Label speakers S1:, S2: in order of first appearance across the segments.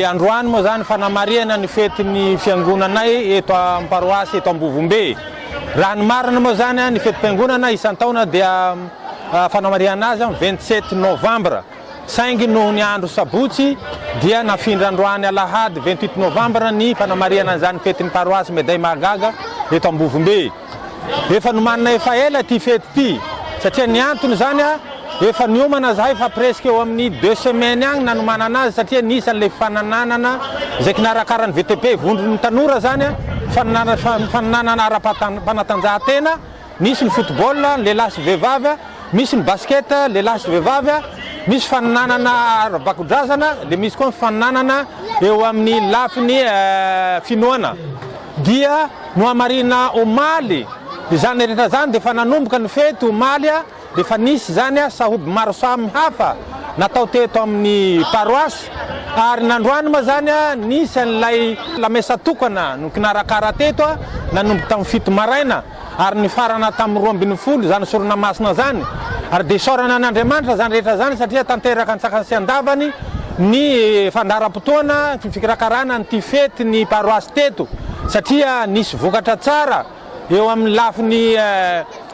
S1: Dia androany moa zany fanamariana ny fetin'ny fiangonanay eto am-paroasy eto Ambovombe. Raha ny marina moa zany ny fetim-piangonana isan-taona dia fanamariana azy 27 novambra. Saingy noho ny andro sabotsy dia nafindra androany alahady 28 novambra ny fanamariana zany fetin'ny paroasy Meday Mahagaga eto Ambovombe. Efa nomanina efa ela ty fety ty satria ny antony zany efa niomana zahay fa presque eo amin'ny 2 semaines agny nanomana anazy satria nisan'le fanananana zay kinarakaran'ny VTP vondron'ny tanora zany fananana ara-panatanjahantena, misy ny football lehilahy sy vehivavy, misy ny basket lehilahy sy vehivavy, misy fananana ara-bakodrazana, le misy koa fananana eo amin'ny lafiny finoana. Dia no amarina omaly izany rehetra zany dia fa nanomboka ny fety omaly dia fa nisy zany sahoby maro samihafa natao teto amin'ny paroasy ary nandroany moa zany nisy an'ilay lamesa tokana no kinarakara teto nanomboka tamin'ny 7 maraina ary ny farana tamin'ny 12 zany sorona masina zany ary dia sorana an'Andriamanitra zany rehetra zany satria tanteraka ny sakasy andavany ny fandaharam-potoana fikarakarana ny fety ny paroasy teto satria nisy vokatra tsara eo amin'ny lafiny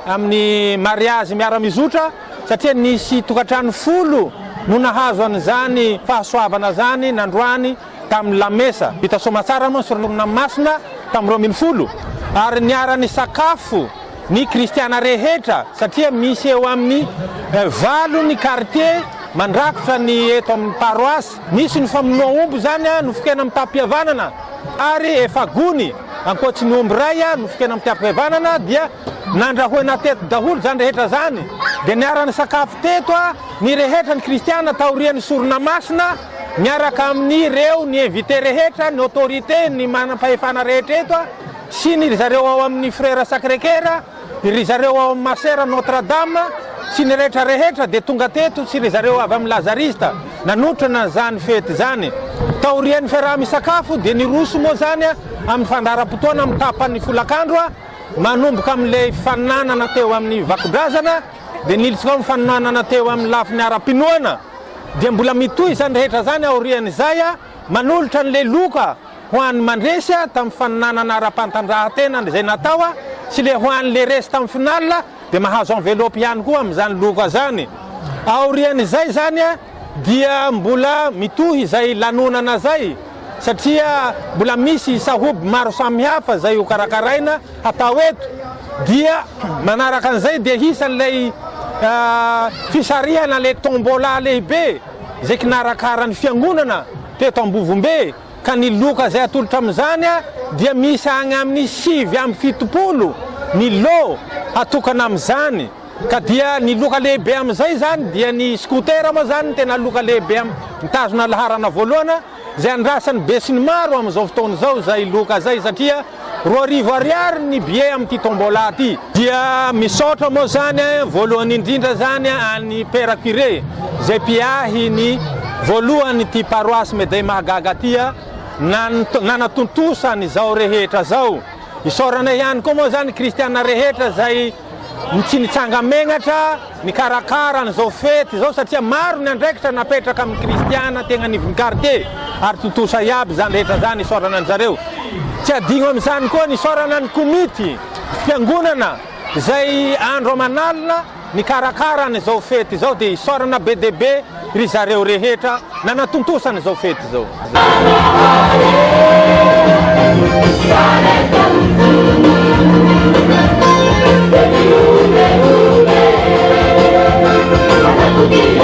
S1: amin'ny mariage miara-mizotra satria nisy tokantrano 10 no nahazo an'izany fahasoavana zany nandroany tamin'ny lamesa vita somatsara moa sorona masina tamin'ny 10 ary niara-ny sakafo ny kristiana rehetra satria misy eo amin'ny 8 ny quartier mandrakotra ny eto amin'ny paroasy. Misy ny famonoa omby zany nofokena amin'ny tapiavanana ary efa gony ankoatsy ny omby ray nofokena amin'ny tapiavanana dia nandrahoina teto daholo zany rehetra zany dia niara-ny sakafo teto ny rehetra ny kristiana taorian'ny sorona masina miaraka amin'ny reo ny invité rehetra ny autorité ny manam-pahefana rehetra eto sy ny zareo ao amin'ny frère Sacré-Cœur, ry zareo ao amin'ny Masera Notre Dame sy ny rehetra dia tonga teto sy ry zareo avy amin'ny Lazarista nanotrana zany fety zany. Taorian'ny fiaraha-misakafo dia niroso moa zany amin'ny fandaharam-potoana amin'ny tapan'ny folakandro manomboka amin'ilay fananana teo amin'ny vakodrazana dia nilitsika amin'ny fananana teo amin'ny lafiny ara-pinoana dia mbola mitohy zany rehetra zany aorian'izay manolotra n'le loka ho an'ny mandresy tamin'ny fananana ara-pantanjahantena zay natao sy le ho an'le resy tamin'ny final dia mahazo enveloppe ihany koa amin'izany loka zany. Aorian'izay zany dia mbola mitohy zay lanonana zay satria mbola misy sahoby maro samihafa zay ho karakaraina hatao eto dia manaraka an'izay dia hisan'ilay fisarihana le tombola lehibe zay kinarakaran'ny fiangonana teto Ambovombe ka ny loka zay atolotra amin'izany dia misy agny amin'ny 770 ny lo atokana amin'izany ka dia ny loka lehibe amin'izay zany dia ny scooter moa zany tena loka lehibe mitazona laharana voalohana zay andrasany be sy ny maro amin'izao fotoana zao zay loka zay satria 2 ariary ny billet amin'ity tombola ty. Dia misaotra moa zany voalohany indrindra zany any père curé zay mpiahy ny voalohany ty paroasy Meday Mahagaga ty nanatontosany zao rehetra zao. Isorana ihany koa moa zany kristiana rehetra zay tsy nitsanga megnatra ny karakara n'izao fety zao satria maro ny andraikitra napetraka amin'ny kristiana tegna nivon'ny quartier ary tontosa iaby zany rehetra zany isorana an'zareo. Tsy adigno amin'izany koa ny isorana ny komity fiangonana zay andro amanalina ny karakara n'izao fety zao dia isorana be dia be ry zareo rehetra nanatontosana izao fety zao.
S2: Thank you.